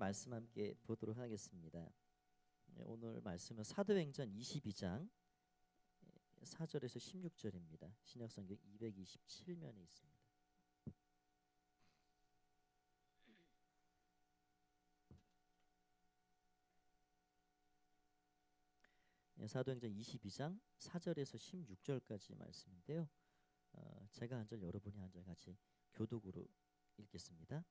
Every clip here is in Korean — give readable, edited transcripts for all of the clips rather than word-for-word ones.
말씀 함께 보도록 하겠습니다. 오늘 말씀은 사도행전 22장 4절에서 16절입니다. 신약성경 227면에 있습니다. 사도행전 22장 4절에서 16절까지 말씀인데요. 제가 한 절 여러분이 한 절 같이 교독으로 읽겠습니다.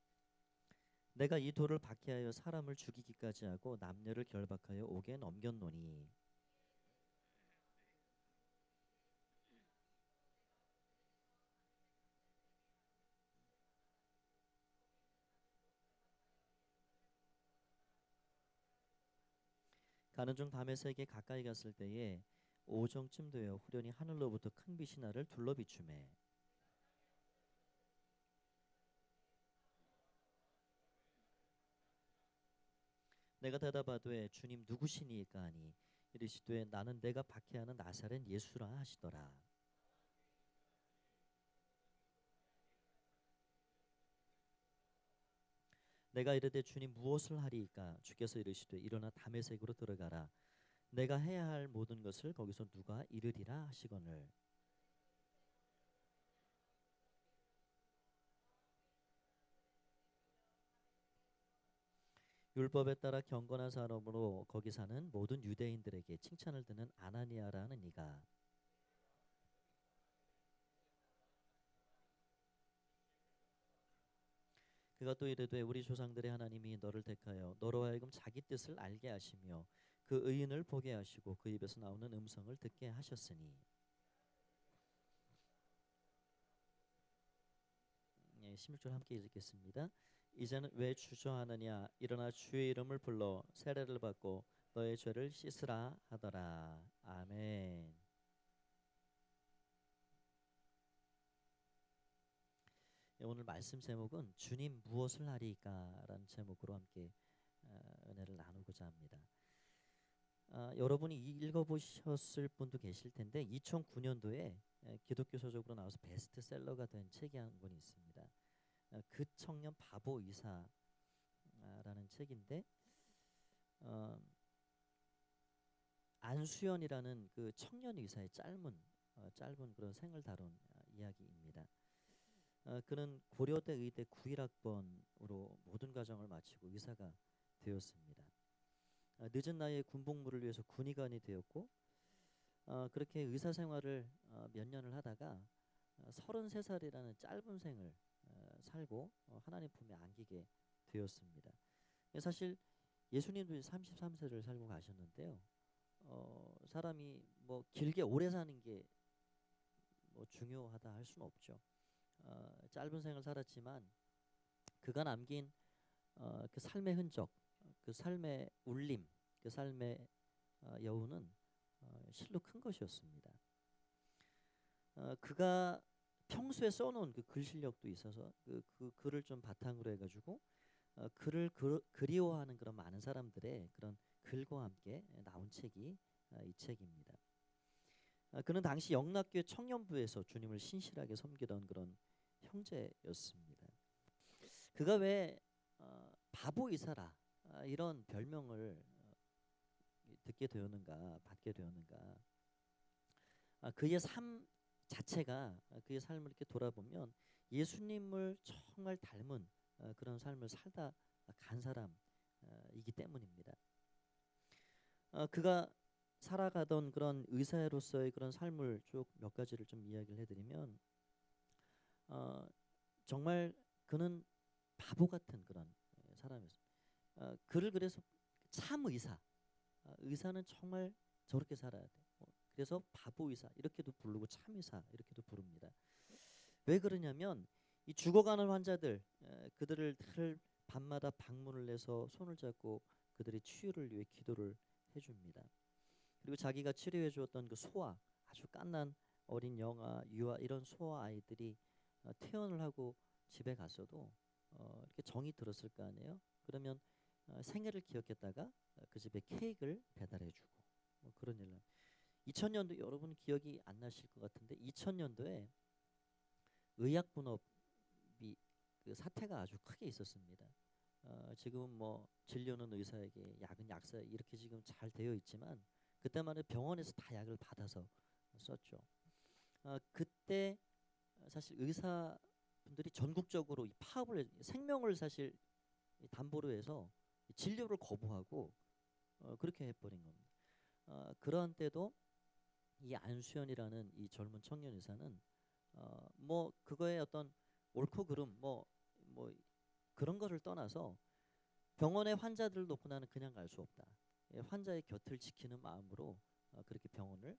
내가 이 돌을 박해하여 사람을 죽이기까지 하고 남녀를 결박하여 옥에 넘겼노니 가는 중 다메섹에 가까이 갔을 때에 오정쯤 되어 후련히 하늘로부터 큰 빛이 나를 둘러비추매 내가 대답하되 주님 누구시니까 하니 이르시되 나는 내가 박해하는 나사렛 예수라 하시더라. 내가 이르되 주님 무엇을 하리이까 주께서 이르시되 일어나 다메섹으로 들어가라 내가 해야 할 모든 것을 거기서 누가 이르리라 하시거늘 율법에 따라 경건한 사람으로 거기 사는 모든 유대인들에게 칭찬을 듣는 아나니아라는 이가 그가 또 이르되 우리 조상들의 하나님이 너를 택하여 너로 하여금 자기 뜻을 알게 하시며 그 의인을 보게 하시고 그 입에서 나오는 음성을 듣게 하셨으니 16절 함께 읽겠습니다. 이제는 왜 주저하느냐 일어나 주의 이름을 불러 세례를 받고 너의 죄를 씻으라 하더라. 아멘. 오늘 말씀 제목은 주님 무엇을 하리까라는 제목으로 함께 은혜를 나누고자 합니다. 여러분이 읽어보셨을 분도 계실 텐데 2009년도에 기독교 서적으로 나와서 베스트셀러가 된 책이 한 권이 있습니다. 그 청년 바보 의사라는 책인데 안수연이라는 그 청년 의사의 짧은 그런 생을 다룬 이야기입니다. 그는 고려대 의대 9일학번으로 모든 과정을 마치고 의사가 되었습니다. 늦은 나이에 군복무를 위해서 군의관이 되었고 그렇게 의사 생활을 몇 년을 하다가 33살이라는 짧은 생을 살고 하나님 품에 안기게 되었습니다. 사실 예수님도 33세를 살고 가셨는데요. 사람이 뭐 길게 오래 사는 게 뭐 중요하다 할 수는 없죠. 짧은 생을 살았지만 그가 남긴 그 삶의 흔적, 그 삶의 울림, 그 삶의 여운은 실로 큰 것이었습니다. 그가 평소에 써놓은 그 글 실력도 있어서 그 글을 좀 바탕으로 해가지고 글을 그리워하는 그런 많은 사람들의 그런 글과 함께 나온 책이 이 책입니다. 그는 당시 영락교회 청년부에서 주님을 신실하게 섬기던 그런 형제였습니다. 그가 왜 바보 이사라 이런 별명을 듣게 되었는가 받게 되었는가 그의 삶 자체가 그의 삶을 이렇게 돌아보면 예수님을 정말 닮은 그런 삶을 살다 간 사람이기 때문입니다. 그가 살아가던 그런 의사로서의 그런 삶을 쭉 몇 가지를 좀 이야기를 해드리면 정말 그는 바보 같은 그런 사람이었습니다. 그를 그래서 참 의사는 정말 저렇게 살아야 돼. 그래서 바보 의사 이렇게도 부르고 참 의사 이렇게도 부릅니다. 왜 그러냐면 이 죽어가는 환자들 그들을 늘 밤마다 방문을 해서 손을 잡고 그들의 치유를 위해 기도를 해줍니다. 그리고 자기가 치료해 주었던 그 소아 아주 갓난 어린 영아 유아 이런 소아 아이들이 퇴원을 하고 집에 갔어도 이렇게 정이 들었을 거 아니에요. 그러면 생애를 기억했다가 그 집에 케이크를 배달해주고 뭐 그런 일을 2000년도 여러분 기억이 안 나실 것 같은데 2000년도에 의약분업이 그 사태가 아주 크게 있었습니다. 지금은 뭐 진료는 의사에게, 약은 약사 이렇게 지금 잘 되어 있지만 그때만 해도 병원에서 다 약을 받아서 썼죠. 그때 사실 의사분들이 전국적으로 이 파업을 생명을 사실 담보로 해서 진료를 거부하고 그렇게 해버린 겁니다. 그런 때도 이 안수연이라는 이 젊은 청년 의사는 뭐 그거에 어떤 옳고 그름 뭐 그런 거를 떠나서 병원의 환자들을 놓고 나는 그냥 갈 수 없다. 예, 환자의 곁을 지키는 마음으로 그렇게 병원을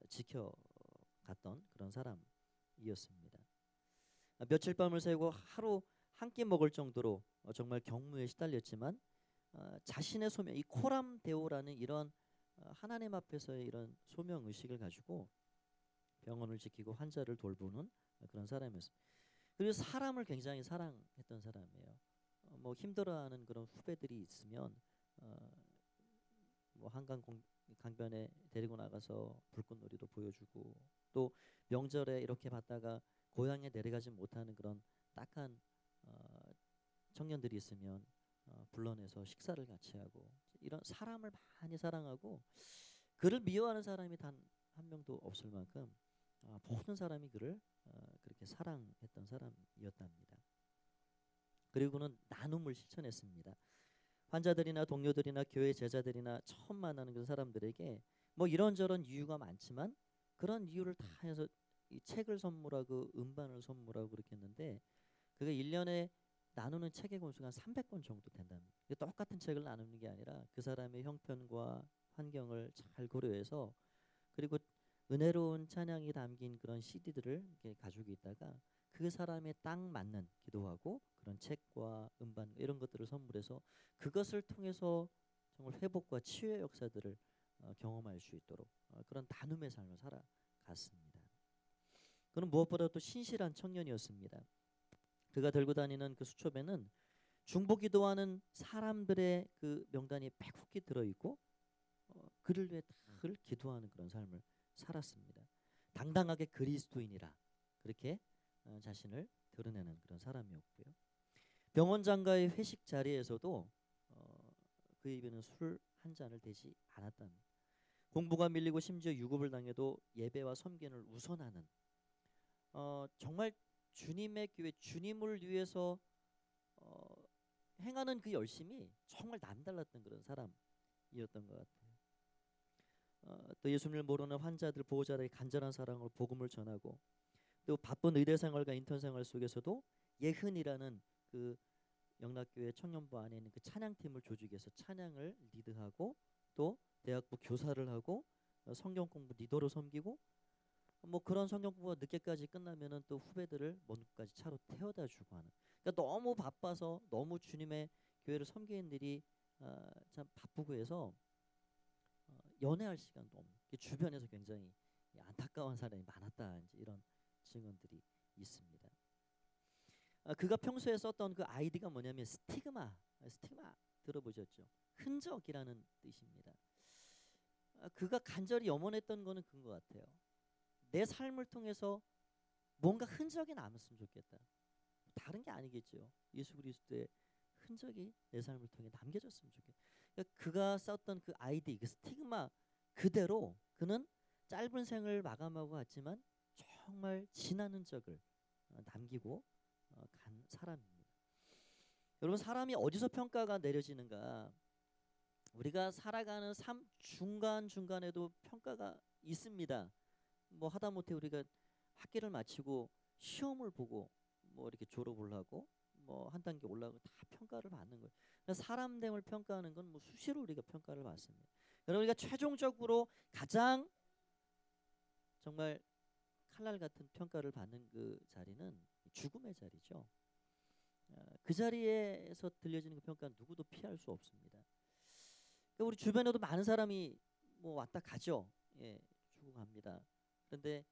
지켜갔던 그런 사람이었습니다. 며칠 밤을 새고 하루 한 끼 먹을 정도로 정말 경무에 시달렸지만 자신의 소명, 이 코람 데오라는 이런 하나님 앞에서의 이런 소명 의식을 가지고 병원을 지키고 환자를 돌보는 그런 사람이었습니다. 그리고 사람을 굉장히 사랑했던 사람이에요. 뭐 힘들어하는 그런 후배들이 있으면 어, 뭐 강변에 데리고 나가서 불꽃놀이도 보여주고, 또 명절에 이렇게 봤다가 고향에 내려가지 못하는 그런 딱한 어, 청년들이 있으면 불러내서 식사를 같이 하고, 이런 사람을 많이 사랑하고 그를 미워하는 사람이 단 한 명도 없을 만큼 모든 사람이 그를 그렇게 사랑했던 사람이었답니다. 그리고는 나눔을 실천했습니다. 환자들이나 동료들이나 교회 제자들이나 처음 만나는 그 사람들에게 뭐 이런저런 이유가 많지만 그런 이유를 다 해서 이 책을 선물하고 음반을 선물하고 그렇게 했는데, 그게 1년에 나누는 책의 권수가 한 300권 정도 된답니다. 똑같은 책을 나누는 게 아니라 그 사람의 형편과 환경을 잘 고려해서, 그리고 은혜로운 찬양이 담긴 그런 CD들을 가지고 있다가 그 사람에 딱 맞는 기도하고 그런 책과 음반 이런 것들을 선물해서 그것을 통해서 정말 회복과 치유의 역사들을 경험할 수 있도록 그런 나눔의 삶을 살아갔습니다. 그는 무엇보다 또 신실한 청년이었습니다. 그가 들고 다니는 그 수첩에는 중보기도하는 사람들의 그 명단이 빼곡히 들어있고 그를 위해 늘 기도하는 그런 삶을 살았습니다. 당당하게 그리스도인이라 그렇게 자신을 드러내는 그런 사람이었고요. 병원장과의 회식 자리에서도 그 입에는 술 한 잔을 대지 않았답니다. 공부가 밀리고 심지어 유급을 당해도 예배와 섬기를 우선하는 정말 주님의 교회, 주님을 위해서 행하는 그 열심이 정말 남달랐던 그런 사람이었던 것 같아요. 또 예수님을 모르는 환자들, 보호자들의 간절한 사랑으로 복음을 전하고, 또 바쁜 의대 생활과 인턴 생활 속에서도 예흔이라는 그 영락교회 청년부 안에 있는 그 찬양팀을 조직해서 찬양을 리드하고, 또 대학부 교사를 하고 성경 공부 리더로 섬기고, 뭐 그런 성경 공부가 늦게까지 끝나면은 또 후배들을 먼 곳까지 차로 태워다 주고 하는. 그러니까 너무 바빠서 너무 주님의 교회를 섬기는 일이 참 바쁘고 해서 연애할 시간도 없는, 주변에서 굉장히 안타까운 사람이 많았다, 이제 이런 증언들이 있습니다. 그가 평소에 썼던 그 아이디가 뭐냐면 스티그마 들어보셨죠? 흔적이라는 뜻입니다. 그가 간절히 염원했던 거는 그런 것 같아요. 내 삶을 통해서 뭔가 흔적이 남았으면 좋겠다. 다른 게 아니겠죠. 예수 그리스도의 흔적이 내 삶을 통해 남겨졌으면 좋겠다. 그러니까 그가 썼던 그 아이디, 그 스티그마 그대로 그는 짧은 생을 마감하고 갔지만 정말 진한 흔적을 남기고 간 사람입니다. 여러분, 사람이 어디서 평가가 내려지는가? 우리가 살아가는 삶 중간중간에도 평가가 있습니다. 뭐 하다못해 우리가 학기를 마치고 시험을 보고 뭐 이렇게 졸업을 하고 뭐 한 단계 올라가고 다 평가를 받는 거예요. 사람 됨을 평가하는 건 뭐 수시로 우리가 평가를 받습니다. 여러분, 우리가 최종적으로 가장 정말 칼날 같은 평가를 받는 그 자리는 죽음의 자리죠. 그 자리에서 들려지는 그 평가는 누구도 피할 수 없습니다. 그러니까 우리 주변에도 많은 사람이 뭐 왔다 가죠. 예, 죽어갑니다. 그런데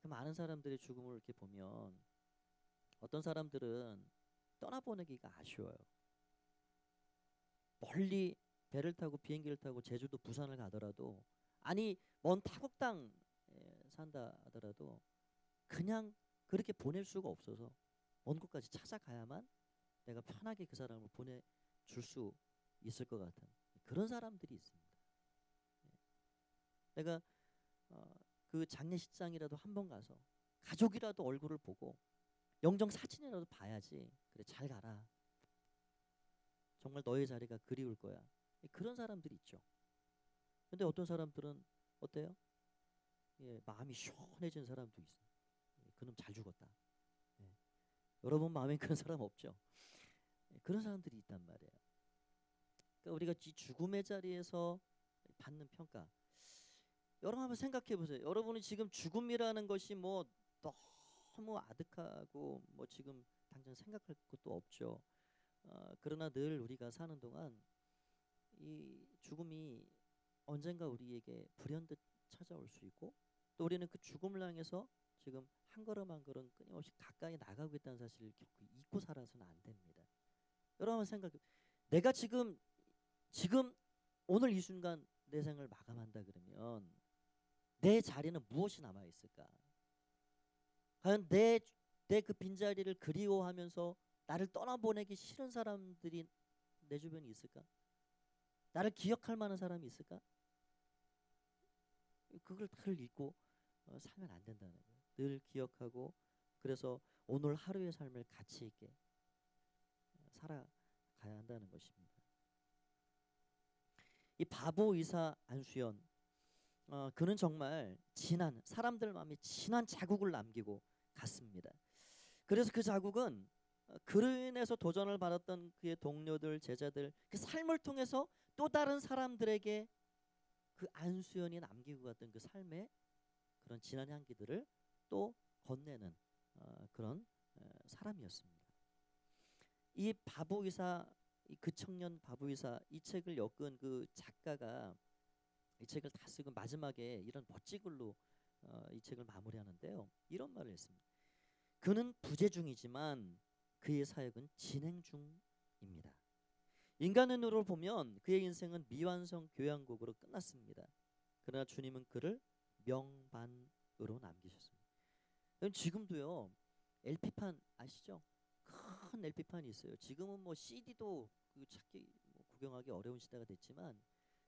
그 많은 사람들의 죽음을 이렇게 보면 어떤 사람들은 떠나보내기가 아쉬워요. 멀리 배를 타고 비행기를 타고 제주도, 부산을 가더라도, 아니 먼 타국 땅에 산다 하더라도 그냥 그렇게 보낼 수가 없어서 먼 곳까지 찾아가야만 내가 편하게 그 사람을 보내줄 수 있을 것 같은 그런 사람들이 있습니다. 내가 그 장례식장이라도 한번 가서 가족이라도 얼굴을 보고 영정 사진이라도 봐야지. 그래, 잘 가라. 정말 너의 자리가 그리울 거야. 그런 사람들이 있죠. 근데 어떤 사람들은 어때요? 예, 마음이 시원해진 사람도 있어요. 예, 그놈 잘 죽었다. 예. 여러분 마음에 그런 사람 없죠? 예, 그런 사람들이 있단 말이에요. 그러니까 우리가 이 죽음의 자리에서 받는 평가, 여러분 한번 생각해 보세요. 여러분이 지금 죽음이라는 것이 뭐 너무 아득하고 뭐 지금 당장 생각할 것도 없죠. 그러나 늘 우리가 사는 동안 이 죽음이 언젠가 우리에게 불현듯 찾아올 수 있고, 또 우리는 그 죽음을 향해서 지금 한 걸음 한 걸음 끊임없이 가까이 나가고 있다는 사실을 결코 잊고 살아서는 안 됩니다. 여러분 한번 생각해. 내가 지금 오늘 이 순간 내 생을 마감한다 그러면 내 자리는 무엇이 남아 있을까? 과연 내 그 빈자리를 그리워하면서 나를 떠나보내기 싫은 사람들이 내 주변에 있을까? 나를 기억할 만한 사람이 있을까? 그걸 늘 잊고 살면 안 된다는 거예요. 늘 기억하고, 그래서 오늘 하루의 삶을 가치 있게 살아가야 한다는 것입니다. 이 바보 의사 안수연, 그는 정말 사람들 마음에 진한 자국을 남기고 갔습니다. 그래서 그 자국은 그로 인해서 도전을 받았던 그의 동료들, 제자들, 그 삶을 통해서 또 다른 사람들에게 그 안수연이 남기고 갔던 그 삶의 그런 진한 향기들을 또 건네는 그런 사람이었습니다. 이 바보의사, 그 청년 바보의사, 이 책을 엮은 그 작가가 이 책을 다 쓰고 마지막에 이런 멋진 글로 이 책을 마무리하는데요. 이런 말을 했습니다. 그는 부재 중이지만 그의 사역은 진행 중입니다. 인간의 눈으로 보면 그의 인생은 미완성 교향곡으로 끝났습니다. 그러나 주님은 그를 명반으로 남기셨습니다. 지금도요, LP판 아시죠? 큰 LP판이 있어요. 지금은 뭐 CD도 찾기 구경하기 어려운 시대가 됐지만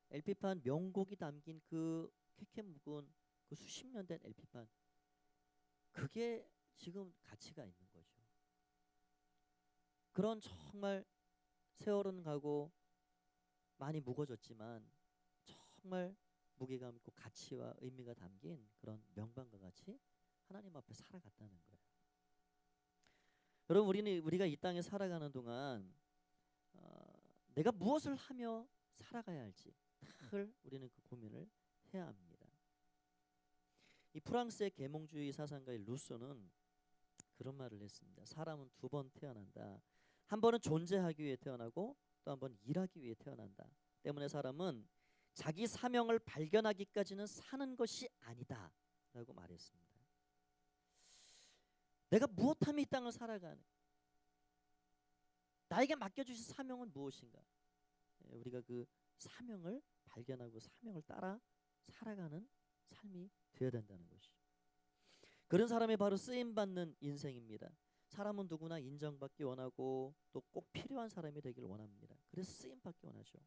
LP판 명곡이 담긴 그 쾌쾌 묵은 그 수십 년 된 LP판, 그게 지금 가치가 있는 거죠. 그런 정말 세월은 가고 많이 무거워졌지만 정말 무게감 있고 가치와 의미가 담긴 그런 명반과 같이 하나님 앞에 살아갔다는 거예요. 여러분, 우리가 이 땅에 살아가는 동안 내가 무엇을 하며 살아가야 할지 늘 우리는 그 고민을 해야 합니다. 이 프랑스의 계몽주의 사상가인 루소는 그런 말을 했습니다. 사람은 두 번 태어난다. 한 번은 존재하기 위해 태어나고 또 한 번 일하기 위해 태어난다. 때문에 사람은 자기 사명을 발견하기까지는 사는 것이 아니다 라고 말했습니다. 내가 무엇하며 이 땅을 살아가는, 나에게 맡겨주신 사명은 무엇인가? 우리가 그 사명을 발견하고 사명을 따라 살아가는 삶이 되어야 된다는 것이죠. 그런 사람이 바로 쓰임받는 인생입니다. 사람은 누구나 인정받기 원하고 또 꼭 필요한 사람이 되길 원합니다. 그래서 쓰임받기 원하죠.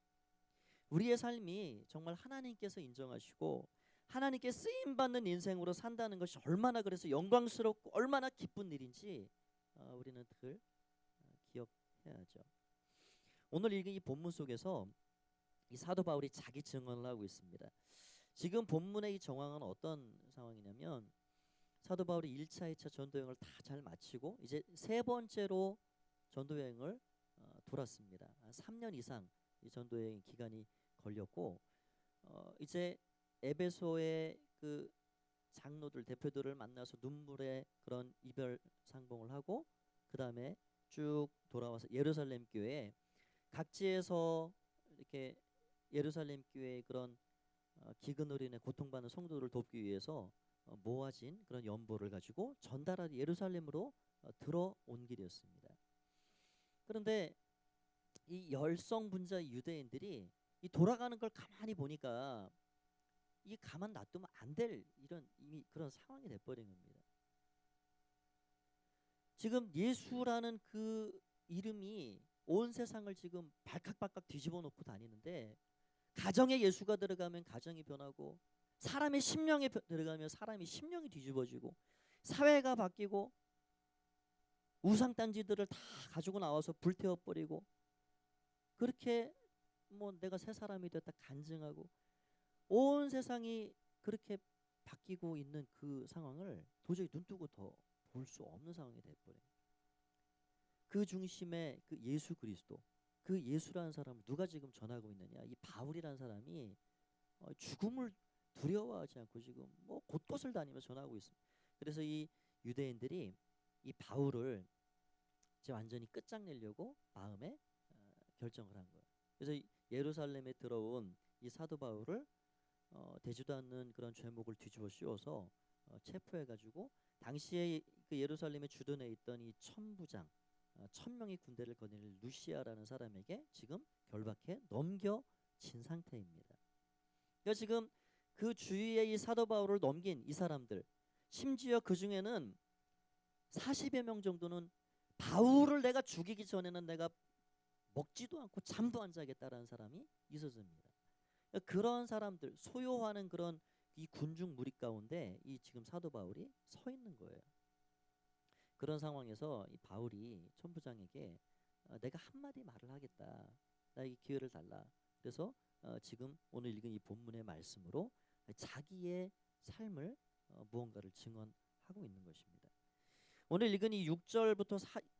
우리의 삶이 정말 하나님께서 인정하시고 하나님께 쓰임받는 인생으로 산다는 것이 얼마나 그래서 영광스럽고 얼마나 기쁜 일인지 우리는 늘 기억해야죠. 오늘 읽은 이 본문 속에서 이 사도 바울이 자기 증언을 하고 있습니다. 지금 본문의 이 정황은 어떤 상황이냐면 사도 바울이 1차, 2차 전도 여행을 다 잘 마치고 이제 세 번째로 전도 여행을 돌았습니다. 한 3년 이상 이 전도 여행 기간이 걸렸고 이제 에베소의 그 장로들, 대표들을 만나서 눈물의 그런 이별 상봉을 하고 그 다음에 쭉 돌아와서 예루살렘 교회에 각지에서 이렇게 예루살렘 교회의 그런 기근으로 인해 고통받는 성도들을 돕기 위해서 모아진 그런 연보를 가지고 전달하여 예루살렘으로 들어온 길이었습니다. 그런데 이 열성분자 유대인들이 이 돌아가는 걸 가만히 보니까 이게 가만 놔두면 안 될 이런 이미 그런 상황이 돼버린 겁니다. 지금 예수라는 그 이름이 온 세상을 지금 발칵발칵 뒤집어 놓고 다니는데, 가정에 예수가 들어가면 가정이 변하고, 사람의 심령에 들어가면 사람이 심령이 뒤집어지고, 사회가 바뀌고, 우상단지들을 다 가지고 나와서 불태워버리고, 그렇게 뭐 내가 새 사람이 됐다 간증하고, 온 세상이 그렇게 바뀌고 있는 그 상황을 도저히 눈뜨고 더 볼 수 없는 상황이 돼버려요. 그 중심에 그 예수 그리스도, 그 예수라는 사람을 누가 지금 전하고 있느냐? 이 바울이라는 사람이 죽음을 두려워하지 않고 지금 뭐 곳곳을 다니면서 전하고 있습니다. 그래서 이 유대인들이 이 바울을 이제 완전히 끝장내려고 마음에 결정을 한 거예요. 그래서 예루살렘에 들어온 이 사도 바울을 되지도 않는 그런 죄목을 뒤집어 씌워서 체포해가지고, 당시에 그 예루살렘의 주둔에 있던 이 천부장, 1000명의 군대를 거느릴 루시아라는 사람에게 지금 결박해 넘겨진 상태입니다. 그러니까 지금 그 주위에 이 사도 바울을 넘긴 이 사람들, 심지어 그 중에는 40여 명 정도는 바울을 내가 죽이기 전에는 내가 먹지도 않고 잠도 안 자겠다라는 사람이 있었습니다. 그런 사람들, 소요하는 그런 이 군중 무리 가운데 이 지금 사도 바울이 서 있는 거예요. 그런 상황에서 이 바울이 천부장에게 내가 한마디 말을 하겠다, 나에게 기회를 달라. 그래서 지금 오늘 읽은 이 본문의 말씀으로 자기의 삶을 무언가를 증언하고 있는 것입니다. 오늘 읽은 이 6절부터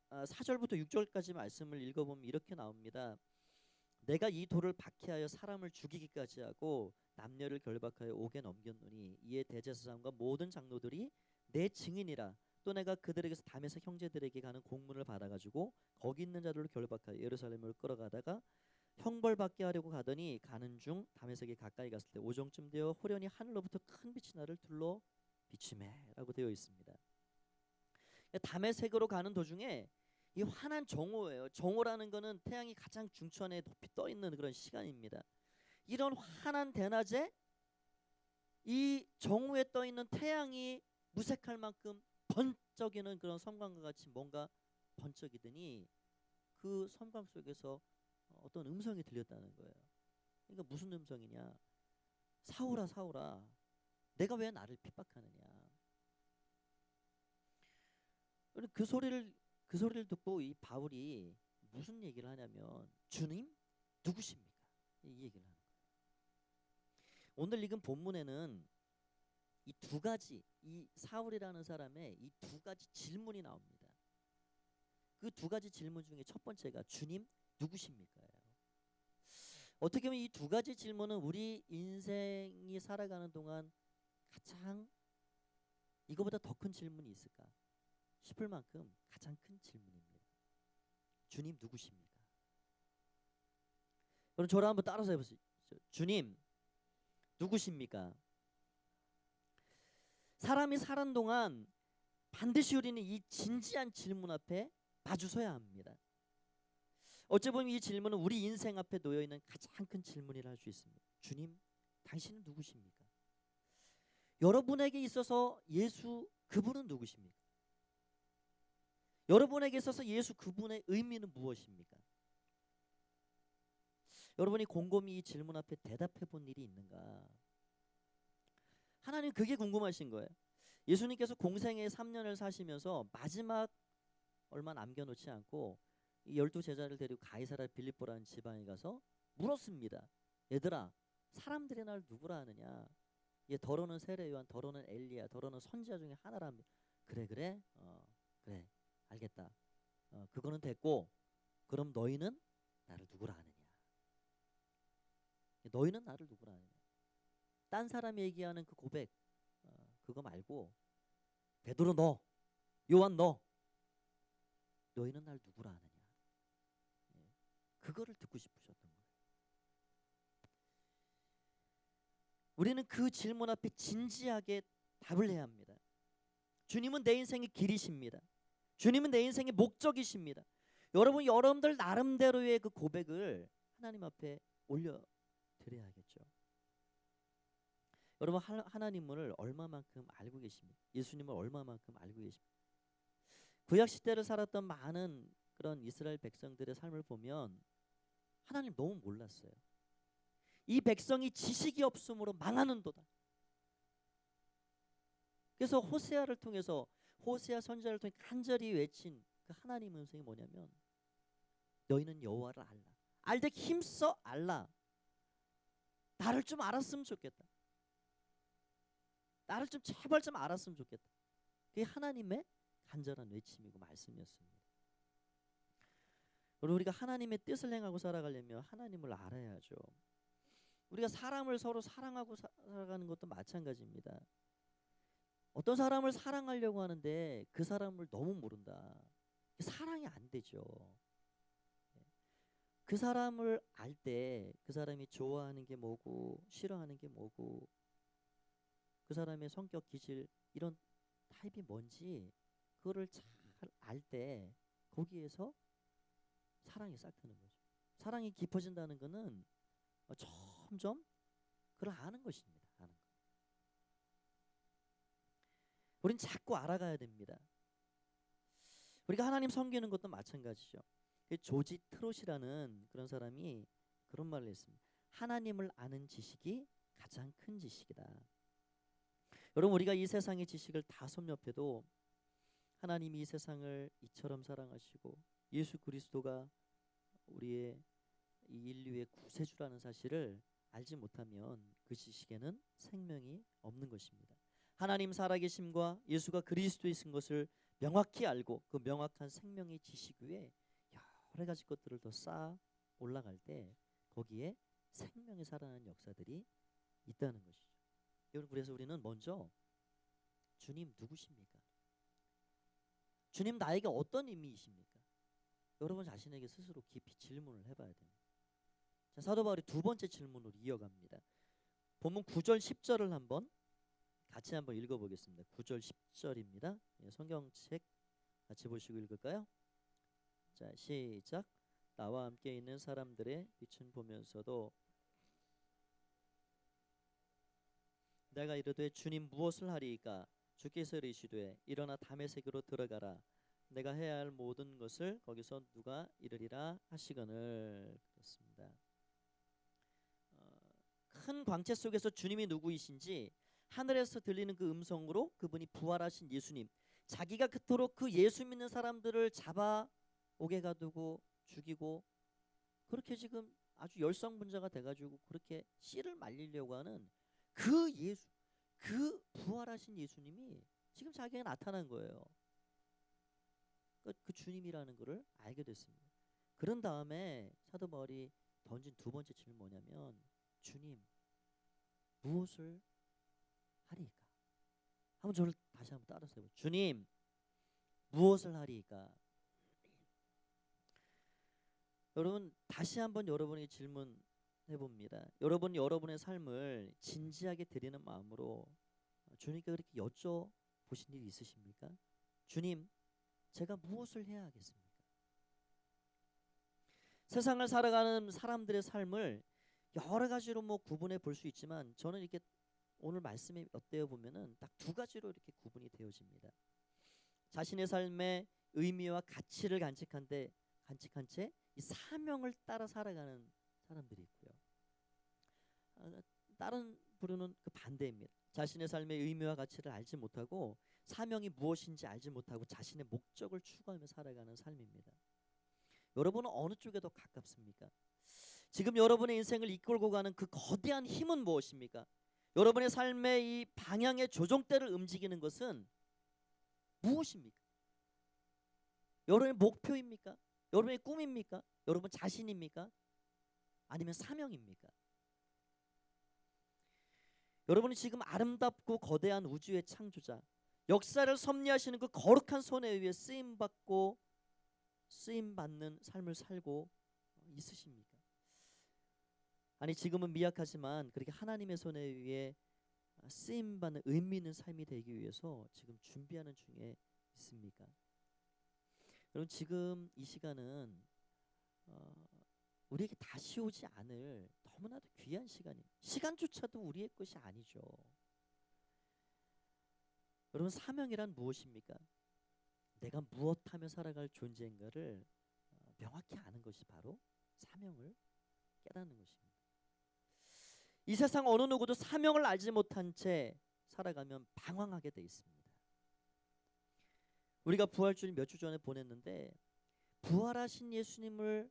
4절부터 6절까지 말씀을 읽어보면 이렇게 나옵니다. 내가 이 돌을 박해하여 사람을 죽이기까지 하고 남녀를 결박하여 옥에 넘겼노니 이에 대제사장과 모든 장로들이 내 증인이라. 또 내가 그들에게서 다메섹 형제들에게 가는 공문을 받아가지고 거기 있는 자들을 결박하여 예루살렘을 끌어가다가 형벌받게 하려고 가더니 가는 중 다메섹에 가까이 갔을 때 오정쯤 되어 호련히 하늘로부터 큰 빛이 나를 둘러 비추매라고 되어 있습니다. 다메섹으로 가는 도중에 이 환한 정오예요. 정오라는 거는 태양이 가장 중천에 높이 떠 있는 그런 시간입니다. 이런 환한 대낮에 이 정오에 떠 있는 태양이 무색할 만큼 번쩍이는 그런 섬광과 같이 뭔가 번쩍이더니 그 섬광 속에서 어떤 음성이 들렸다는 거예요. 그러니까 무슨 음성이냐? 사울아 사울아, 내가 왜 나를 핍박하느냐? 그 소리를 듣고 이 바울이 무슨 얘기를 하냐면, 주님 누구십니까? 이 얘기를 하는 거예요. 오늘 읽은 본문에는 이 두 가지, 이 사울이라는 사람의 이 두 가지 질문이 나옵니다. 그 두 가지 질문 중에 첫 번째가 주님 누구십니까예요. 어떻게 보면 이 두 가지 질문은 우리 인생이 살아가는 동안 가장 이거보다 더 큰 질문이 있을까 싶을 만큼 가장 큰 질문입니다. 주님 누구십니까? 그럼 저를 한번 따라서 해보세요. 주님 누구십니까? 사람이 사는 동안 반드시 우리는 이 진지한 질문 앞에 마주서야 합니다. 어찌 보면 이 질문은 우리 인생 앞에 놓여 있는 가장 큰 질문이라 할 수 있습니다. 주님, 당신은 누구십니까? 여러분에게 있어서 예수 그분은 누구십니까? 여러분에게 있어서 예수 그분의 의미는 무엇입니까? 여러분이 곰곰이 이 질문 앞에 대답해 본 일이 있는가? 하나님 그게 궁금하신 거예요. 예수님께서 공생애 3년을 사시면서 마지막 얼마 남겨놓지 않고 이 12제자를 데리고 가이사랴 빌립보라는 지방에 가서 물었습니다. 얘들아, 사람들이 날 누구라 하느냐? 얘 더러는 세례 요한, 더러는 엘리야, 더러는 선지자 중에 하나랍니다. 그래 그래 알겠다. 그거는 됐고, 그럼 너희는 나를 누구라 하느냐? 너희는 나를 누구라 하느냐? 딴 사람이 얘기하는 그 고백, 그거 말고 베드로 너, 요한 너, 너희는 날 누구라 하느냐? 그거를 듣고 싶으셨던 거예요. 우리는 그 질문 앞에 진지하게 답을 해야 합니다. 주님은 내 인생의 길이십니다. 주님은 내 인생의 목적이십니다. 여러분들 나름대로의 그 고백을 하나님 앞에 올려드려야겠죠. 여러분 하나님을 얼마만큼 알고 계십니까? 예수님을 얼마만큼 알고 계십니까? 구약 시대를 살았던 많은 그런 이스라엘 백성들의 삶을 보면 하나님 너무 몰랐어요. 이 백성이 지식이 없으므로 망하는도다. 그래서 호세아를 통해서 호세아 선지자를 통해 간절히 외친 그 하나님의 음성이 뭐냐면 너희는 여호와를 알라. 알되 힘써 알라. 나를 좀 알았으면 좋겠다. 나를 좀 제발 좀 알았으면 좋겠다. 그게 하나님의 간절한 외침이고 말씀이었습니다. 그리고 우리가 하나님의 뜻을 행하고 살아가려면 하나님을 알아야죠. 우리가 사람을 서로 사랑하고 살아가는 것도 마찬가지입니다. 어떤 사람을 사랑하려고 하는데 그 사람을 너무 모른다. 사랑이 안 되죠. 그 사람을 알 때 그 사람이 좋아하는 게 뭐고 싫어하는 게 뭐고 그 사람의 성격 기질 이런 타입이 뭔지 그거를 잘 알 때 거기에서 사랑이 싹 트는 거죠. 사랑이 깊어진다는 거는 점점 그걸 아는 것입니다. 아는 거. 우린 자꾸 알아가야 됩니다. 우리가 하나님 섬기는 것도 마찬가지죠. 조지 트롯이라는 그런 사람이 그런 말을 했습니다. 하나님을 아는 지식이 가장 큰 지식이다. 여러분 우리가 이 세상의 지식을 다 섭렵해도 하나님이 이 세상을 이처럼 사랑하시고 예수 그리스도가 우리의 이 인류의 구세주라는 사실을 알지 못하면 그 지식에는 생명이 없는 것입니다. 하나님 살아계심과 예수가 그리스도이신 것을 명확히 알고 그 명확한 생명의 지식 위에 여러 가지 것들을 더 쌓아 올라갈 때 거기에 생명이 살아나는 역사들이 있다는 것이죠. 여러분 그래서 우리는 먼저 주님 누구십니까? 주님 나에게 어떤 의미이십니까? 여러분 자신에게 스스로 깊이 질문을 해봐야 됩니다. 자, 사도 바울이 두 번째 질문으로 이어갑니다. 본문 9절 10절을 한번 같이 한번 읽어보겠습니다. 9절 10절입니다. 성경책 같이 보시고 읽을까요? 자 시작. 나와 함께 있는 사람들의 빛은 보면서도 내가 이르되 주님 무엇을 하리이까? 주께서 이르시되 일어나 다메섹으로 들어가라. 내가 해야 할 모든 것을 거기서 누가 이르리라 하시거늘. 그렇습니다. 큰 광채 속에서 주님이 누구이신지 하늘에서 들리는 그 음성으로 그분이 부활하신 예수님, 자기가 그토록 그 예수 믿는 사람들을 잡아 옥에 가두고 죽이고 그렇게 지금 아주 열성분자가 돼가지고 그렇게 씨를 말리려고 하는 그 예수, 그 부활하신 예수님이 지금 자기가 나타난 거예요. 그 주님이라는 것을 알게 됐습니다. 그런 다음에 사도 바울이 던진 두 번째 질문이 뭐냐면 주님 무엇을 하리이까? 한번 저를 다시 한번 따라서 해보세요. 주님 무엇을 하리이까? 여러분 다시 한번 여러분에게 질문해 봅니다. 여러분 여러분의 삶을 진지하게 드리는 마음으로 주님께 그렇게 여쭤보신 일이 있으십니까? 주님 제가 무엇을 해야 하겠습니까? 세상을 살아가는 사람들의 삶을 여러 가지로 뭐 구분해 볼 수 있지만 저는 이렇게 오늘 말씀에 엿대어 보면은 딱 두 가지로 이렇게 구분이 되어집니다. 자신의 삶의 의미와 가치를 간직한 채 이 사명을 따라 살아가는 사람들이 있고요. 다른 부류는 그 반대입니다. 자신의 삶의 의미와 가치를 알지 못하고 사명이 무엇인지 알지 못하고 자신의 목적을 추구하며 살아가는 삶입니다. 여러분은 어느 쪽에 더 가깝습니까? 지금 여러분의 인생을 이끌고 가는 그 거대한 힘은 무엇입니까? 여러분의 삶의 이 방향의 조종대를 움직이는 것은 무엇입니까? 여러분의 목표입니까? 여러분의 꿈입니까? 여러분 자신입니까? 아니면 사명입니까? 여러분이 지금 아름답고 거대한 우주의 창조자, 역사를 섭리하시는 그 거룩한 손에 의해 쓰임받고 쓰임받는 삶을 살고 있으십니까? 아니 지금은 미약하지만 그렇게 하나님의 손에 의해 쓰임받는 의미 있는 삶이 되기 위해서 지금 준비하는 중에 있습니까? 여러분 지금 이 시간은 우리에게 다시 오지 않을 너무나도 귀한 시간입니다. 시간조차도 우리의 것이 아니죠. 여러분 사명이란 무엇입니까? 내가 무엇하며 살아갈 존재인가를 명확히 아는 것이 바로 사명을 깨닫는 것입니다. 이 세상 어느 누구도 사명을 알지 못한 채 살아가면 방황하게 돼 있습니다. 우리가 부활주일 몇 주 전에 보냈는데 부활하신 예수님을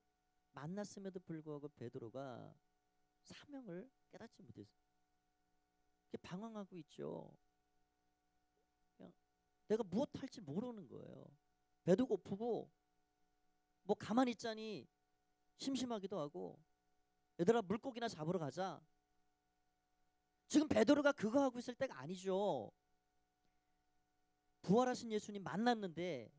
만났음에도 불구하고 베드로가 사명을 깨닫지 못했어요. 방황하고 있죠. 그냥 내가 무엇 할지 모르는 거예요. 배도 고프고 뭐 가만히 있자니 심심하기도 하고 얘들아 물고기나 잡으러 가자. 지금 베드로가 그거 하고 있을 때가 아니죠. 부활하신 예수님 만났는데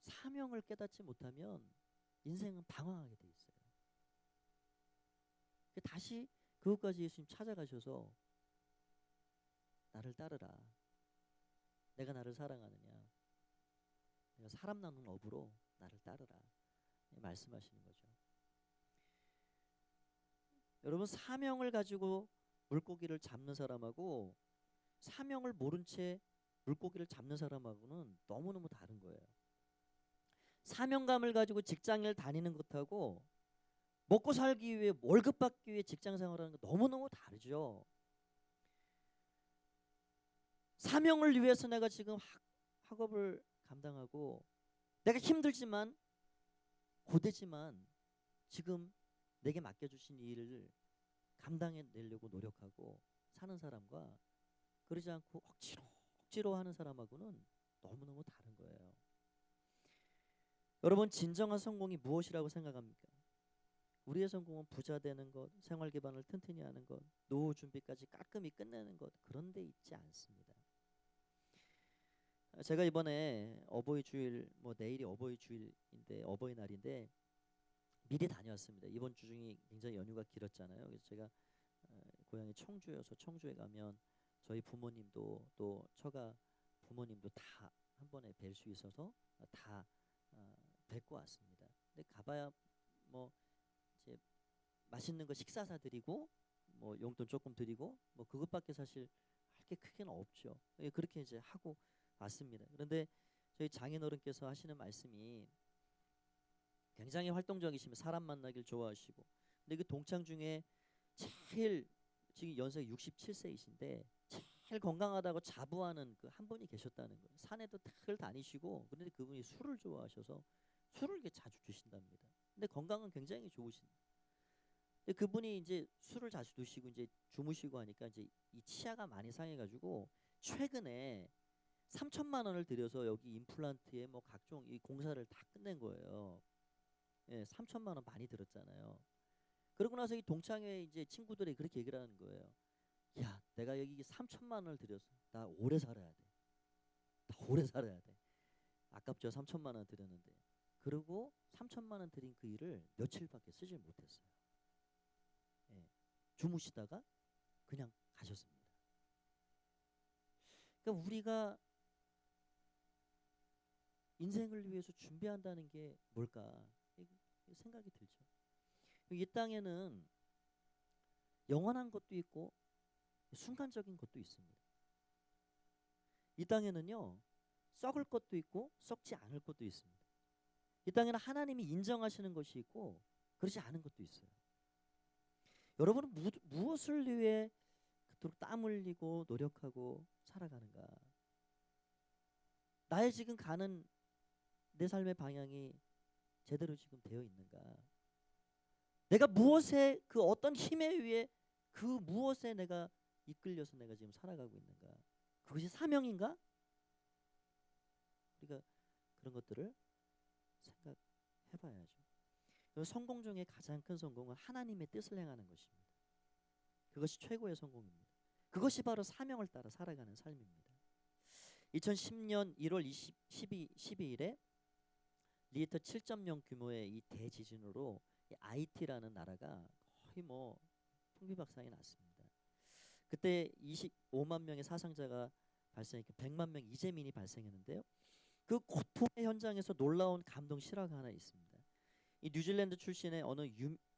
사명을 깨닫지 못하면 인생은 방황하게 돼 있어요. 다시 그것까지 예수님 찾아가셔서 나를 따르라. 내가 나를 사랑하느냐. 내가 사람 나눈 업으로 나를 따르라. 말씀하시는 거죠. 여러분 사명을 가지고 물고기를 잡는 사람하고 사명을 모른 채 물고기를 잡는 사람하고는 너무너무 다른 거예요. 사명감을 가지고 직장을 다니는 것하고 먹고 살기 위해 월급 받기 위해 직장 생활하는 거 너무너무 다르죠. 사명을 위해서 내가 지금 학업을 감당하고 내가 힘들지만 고되지만 지금 내게 맡겨주신 일을 감당해내려고 노력하고 사는 사람과 그러지 않고 억지로 하는 사람하고는 너무너무 다른 거예요. 여러분 진정한 성공이 무엇이라고 생각합니까? 우리의 성공은 부자 되는 것, 생활 기반을 튼튼히 하는 것, 노후 준비까지 깔끔히 끝내는 것 그런 데 있지 않습니다. 제가 이번에 어버이 주일 내일이 어버이 주일인데 어버이날인데 미리 다녀왔습니다. 이번 주 중에 굉장히 연휴가 길었잖아요. 그래서 제가 고향이 청주여서 청주에 가면 저희 부모님도 또 처가 부모님도 다 한 번에 뵐 수 있어서 다 뵙고 왔습니다. 근데 가봐야 뭐 이제 맛있는 거 식사 사드리고 뭐 용돈 조금 드리고 뭐 그것밖에 사실 할 게 크게는 없죠. 그렇게 이제 하고 왔습니다. 그런데 저희 장인어른께서 하시는 말씀이 굉장히 활동적이시면 사람 만나길 좋아하시고 근데 그 동창 중에 제일 지금 연세가 67세이신데 제일 건강하다고 자부하는 그 한 분이 계셨다는 거예요. 산에도 늘 다니시고 그런데 그분이 술을 좋아하셔서 술을 이렇게 자주 드신답니다. 근데 건강은 굉장히 좋으신데 근데 그분이 이제 술을 자주 드시고 이제 주무시고 하니까 이제 이 치아가 많이 상해가지고 최근에 3천만 원을 들여서 여기 임플란트에 뭐 각종 이 공사를 다 끝낸 거예요. 예, 3천만 원 많이 들었잖아요. 그러고 나서 이 동창회 이제 친구들이 그렇게 얘기를 하는 거예요. 야, 내가 여기 3천만 원을 들여서 나 오래 살아야 돼. 나 오래 살아야 돼. 아깝죠. 3천만 원 들였는데. 그리고 3천만 원 들인 그 일을 며칠밖에 쓰질 못했어요. 예, 주무시다가 그냥 가셨습니다. 그러니까 우리가 인생을 위해서 준비한다는 게 뭘까 생각이 들죠. 이 땅에는 영원한 것도 있고 순간적인 것도 있습니다. 이 땅에는요 썩을 것도 있고 썩지 않을 것도 있습니다. 이 땅에는 하나님이 인정하시는 것이 있고 그렇지 않은 것도 있어요. 여러분은 무엇을 위해 그토록 땀 흘리고 노력하고 살아가는가? 나의 지금 가는 내 삶의 방향이 제대로 지금 되어 있는가? 내가 무엇에 그 어떤 힘에 의해 그 무엇에 내가 이끌려서 내가 지금 살아가고 있는가? 그것이 사명인가? 우리가 그런 것들을 생각해봐야죠. 성공 중에 가장 큰 성공은 하나님의 뜻을 행하는 것입니다. 그것이 최고의 성공입니다. 그것이 바로 사명을 따라 살아가는 삶입니다. 2010년 1월 12일에 리히터 7.0 규모의 이 대지진으로 이 아이티라는 나라가 거의 뭐 풍비박산이 났습니다. 그때 25만 명의 사상자가 발생했고 100만 명 이재민이 발생했는데요. 그 고통의 현장에서 놀라운 감동 실화가 하나 있습니다. 이 뉴질랜드 출신의 어느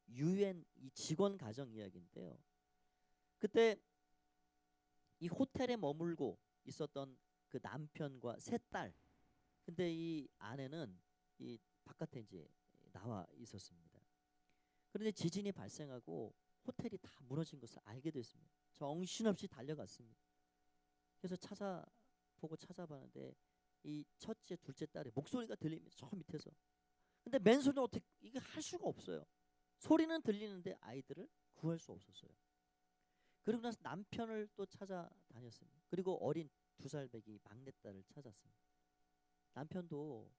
UN 이 직원 가정 이야기인데요. 그때 이 호텔에 머물고 있었던 그 남편과 세 딸 근데 이 아내는 이 바깥에 이제 나와 있었습니다. 그런데 지진이 발생하고 호텔이 다 무너진 것을 알게 됐습니다. 정신없이 달려갔습니다. 그래서 찾아봤는데 이 첫째, 둘째 딸의 목소리가 들립니다. 저 밑에서. 근데 맨손으로 어떻게 이게 할 수가 없어요. 소리는 들리는데 아이들을 구할 수 없었어요. 그리고 나서 남편을 또 찾아다녔습니다. 그리고 어린 2살 배기 막내딸을 찾았습니다. 남편도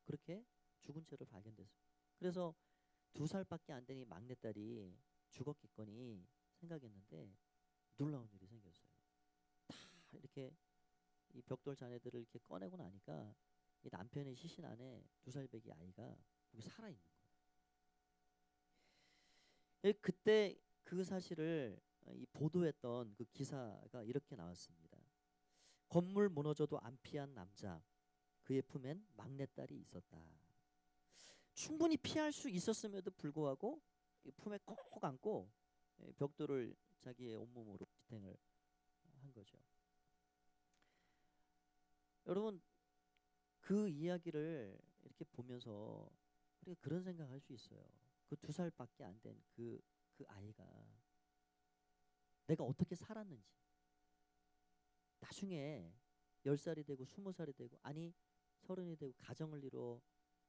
그렇게 죽은 채로 발견됐습니다. 그래서 2살밖에 안 되니 막내딸이 죽었겠거니 생각했는데 놀라운 일이 생겼어요. 다 이렇게 이 벽돌 잔해들을 이렇게 꺼내고 나니까 이 남편의 시신 안에 2살 배기 아이가 거기 살아 있는 거예요. 그때 그 사실을 이 보도했던 그 기사가 이렇게 나왔습니다. 건물 무너져도 안 피한 남자, 그의 품엔 막내딸이 있었다. 충분히 피할 수 있었음에도 불구하고 품에 꼭 안고 벽돌을 자기의 온몸으로 지탱을 한 거죠. 여러분, 그 이야기를 이렇게 보면서 우리가 그런 생각할 수 있어요. 그 2살밖에 안 된 그 아이가 내가 어떻게 살았는지, 나중에 10살이 되고 20살이 되고 아니 30이 되고 가정을 이루어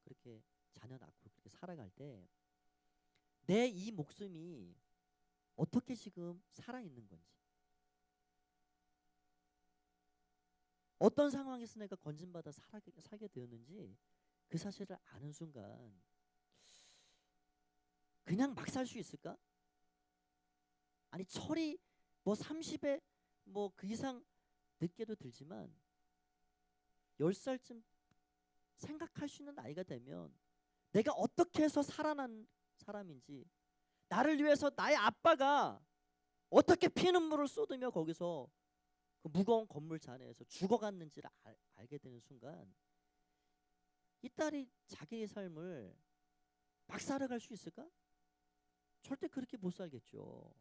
그렇게 자녀 낳고 그렇게 살아갈 때 내 이 목숨이 어떻게 지금 살아있는 건지, 어떤 상황에서 내가 건진받아 살게 되었는지 그 사실을 아는 순간 그냥 막 살 수 있을까? 아니 철이 뭐 30에 뭐 그 이상 늦게도 들지만 10살쯤 생각할 수 있는 나이가 되면 내가 어떻게 해서 살아난 사람인지, 나를 위해서 나의 아빠가 어떻게 피눈물을 쏟으며 거기서 그 무거운 건물 잔해에서 죽어갔는지를 알게 되는 순간 이 딸이 자기의 삶을 막 살아갈 수 있을까? 절대 그렇게 못 살겠죠.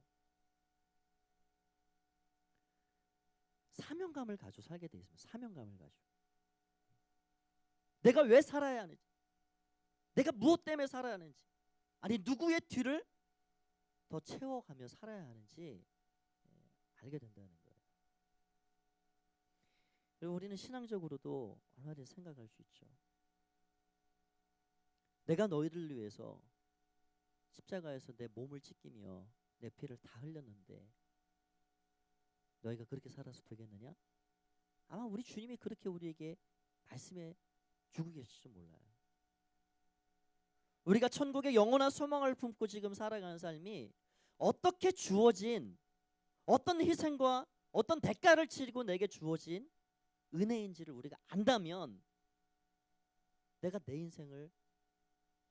사명감을 가지고 살게 돼 있습니다. 사명감을 가지고. 내가 왜 살아야 하는지, 내가 무엇 때문에 살아야 하는지, 아니 누구의 뒤를 더 채워가며 살아야 하는지 알게 된다는 거예요. 그리고 우리는 신앙적으로도 얼마든지 생각할 수 있죠. 내가 너희를 위해서 십자가에서 내 몸을 찢기며 내 피를 다 흘렸는데 너희가 그렇게 살아서 되겠느냐? 아마 우리 주님이 그렇게 우리에게 말씀해 주고 계실지 몰라요. 우리가 천국의 영원한 소망을 품고 지금 살아가는 삶이 어떻게 주어진 어떤 희생과 어떤 대가를 치르고 내게 주어진 은혜인지를 우리가 안다면 내가 내 인생을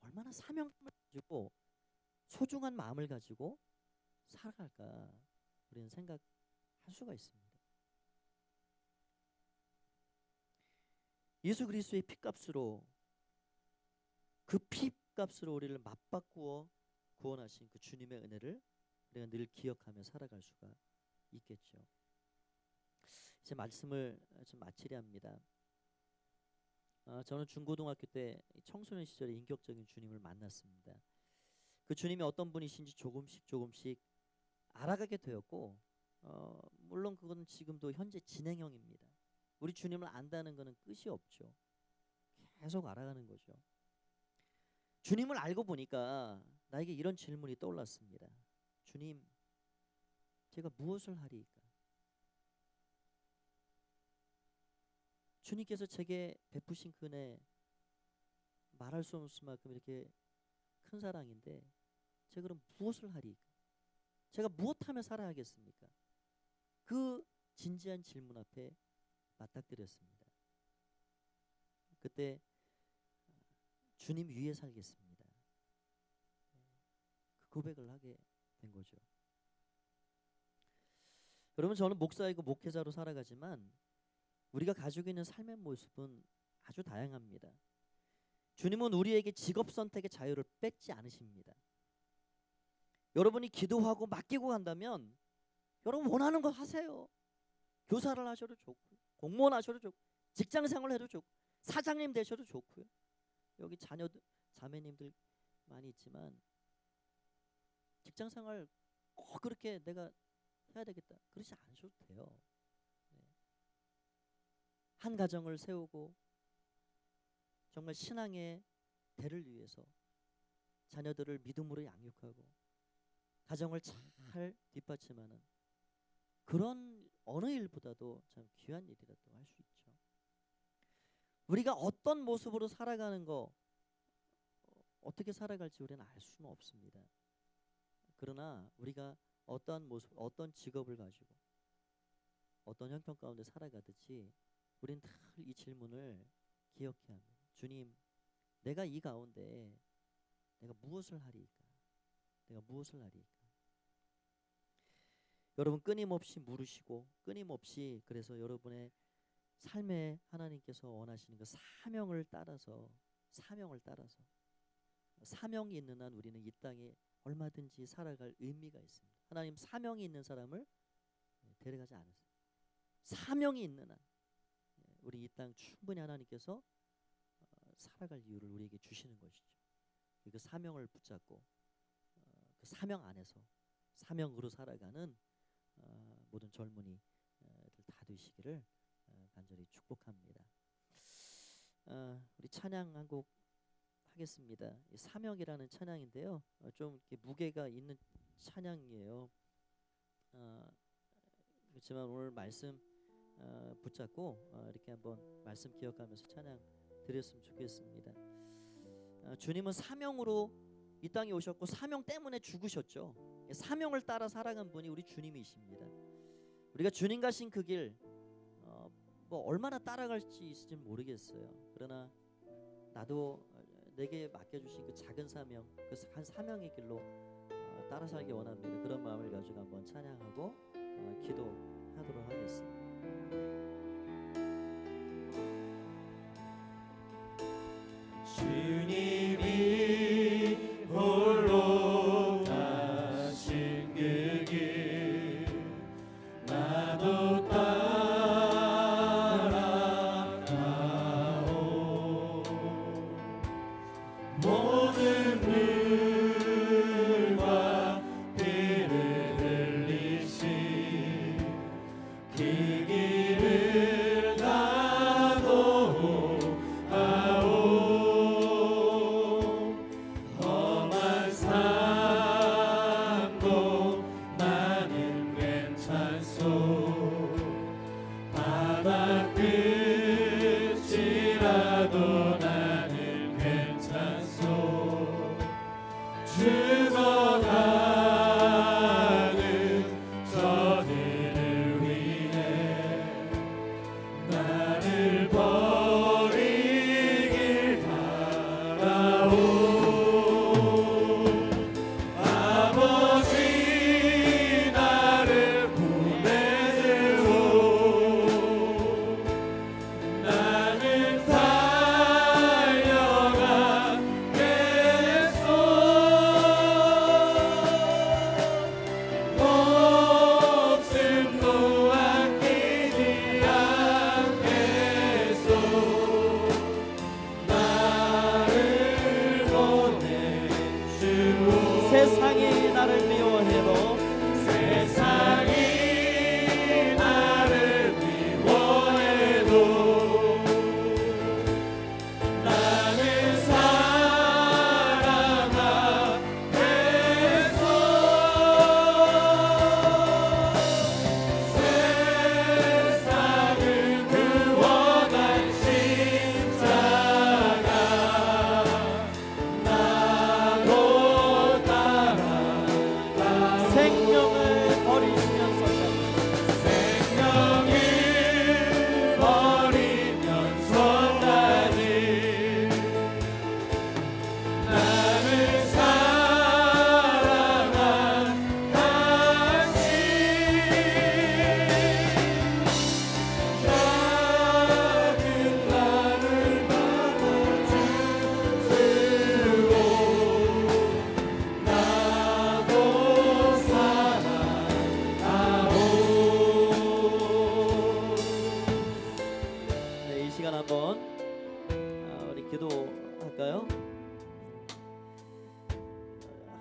얼마나 사명감을 가지고 소중한 마음을 가지고 살아갈까 우리는 생각할 수가 있습니다. 예수 그리스도의 피값으로, 그 피값으로 우리를 맞바꾸어 구원하신 그 주님의 은혜를 우리가 늘 기억하며 살아갈 수가 있겠죠. 이제 말씀을 좀 마치려 합니다. 저는 중고등학교 때 청소년 시절에 인격적인 주님을 만났습니다. 그 주님이 어떤 분이신지 조금씩 알아가게 되었고, 물론 그건 지금도 현재 진행형입니다. 우리 주님을 안다는 것은 끝이 없죠. 계속 알아가는 거죠. 주님을 알고 보니까 나에게 이런 질문이 떠올랐습니다. 주님, 제가 무엇을 하리이까? 주님께서 제게 베푸신 그 은혜 말할 수 없을 만큼 이렇게 큰 사랑인데 제가 그럼 무엇을 하리이까? 제가 무엇하며 살아야겠습니까? 그 진지한 질문 앞에 맞닥뜨렸습니다. 그때 주님 위에 살겠습니다. 그 고백을 하게 된 거죠. 여러분, 저는 목사이고 목회자로 살아가지만 우리가 가지고 있는 삶의 모습은 아주 다양합니다. 주님은 우리에게 직업 선택의 자유를 뺏지 않으십니다. 여러분이 기도하고 맡기고 간다면 여러분 원하는 거 하세요. 교사를 하셔도 좋고 공무원 하셔도 좋고 직장생활을 해도 좋고 사장님 되셔도 좋고요. 여기 자녀들, 자매님들 많이 있지만 직장생활 꼭 그렇게 내가 해야 되겠다 그러지 않으셔도 돼요. 네. 한 가정을 세우고 정말 신앙의 대를 위해서 자녀들을 믿음으로 양육하고 가정을 잘 뒷받침하는 그런 어느 일보다도 참 귀한 일이라고 할 수 있죠. 우리가 어떤 모습으로 살아가는 거 어떻게 살아갈지 우리는 알 수는 없습니다. 그러나 우리가 어떠한 모습, 어떤 직업을 가지고 어떤 형편 가운데 살아가듯이 우리는 다 이 질문을 기억해야 합니다. 주님, 내가 이 가운데 내가 무엇을 하리이까? 내가 무엇을 하리이까? 여러분 끊임없이 물으시고 끊임없이 그래서 여러분의 삶에 하나님께서 원하시는 그 사명을 따라서 사명이 있는 한 우리는 이 땅에 얼마든지 살아갈 의미가 있습니다. 하나님 사명이 있는 사람을 데려가지 않으세요. 사명이 있는 한 우리 이 땅 충분히 하나님께서 살아갈 이유를 우리에게 주시는 것이죠. 그 사명을 붙잡고 그 사명 안에서 사명으로 살아가는 모든 젊은이들 다 되시기를 간절히 축복합니다. 우리 찬양 한 곡 하겠습니다. 사명이라는 찬양인데요. 좀 이렇게 무게가 있는 찬양이에요. 그렇지만 오늘 말씀 붙잡고 이렇게 한번 말씀 기억하면서 찬양 드렸으면 좋겠습니다. 주님은 사명으로 이 땅에 오셨고 사명 때문에 죽으셨죠. 사명을 따라 살아간 분이 우리 주님이십니다. 우리가 주님 가신 그 길 뭐 얼마나 따라갈지 있을지 모르겠어요. 그러나 나도 내게 맡겨주신 그 작은 사명, 그 한 사명의 길로 따라 살기 원합니다. 그런 마음을 가지고 한번 찬양하고 기도하도록 하겠습니다. 주님이 홀로 가신 그 길 나도 따라가오. 모든 물과 피를 흘리신 그 길을 나도 험한 삶도 나는 괜찮소. 바다 끝이라도 나는 괜찮소. 죽어가는 저들을 위해 나를 버리길 바라오. 아버지 나를 보내들오. 나는 달려가겠소. 목숨도 아끼지 않겠소. 나를 보내주오. 세상이 나를 미워해도 세상이 나를 미워해도 나는 사랑하겠소. 세상을 구원한 십자가 나도 따라가오.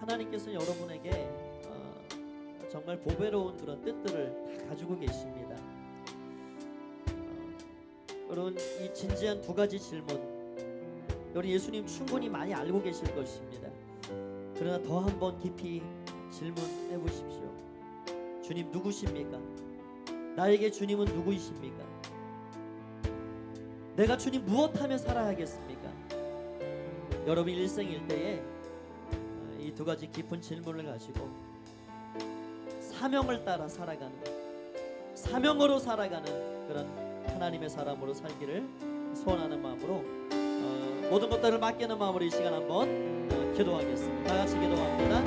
하나님께서 여러분에게 정말 보배로운 그런 뜻들을 다 가지고 계십니다. 여러분, 이 진지한 두 가지 질문, 우리 예수님 충분히 많이 알고 계실 것입니다. 그러나 더 한번 깊이 질문해 보십시오. 주님 누구십니까? 나에게 주님은 누구이십니까? 내가 주님 무엇하며 살아야겠습니까? 여러분 일생일대에 이 두 가지 깊은 질문을 가지고 사명을 따라 살아가는, 사명으로 살아가는 그런 하나님의 사람으로 살기를 소원하는 마음으로 모든 것들을 맡기는 마음으로 이 시간 한번 기도하겠습니다. 다 같이 기도합니다.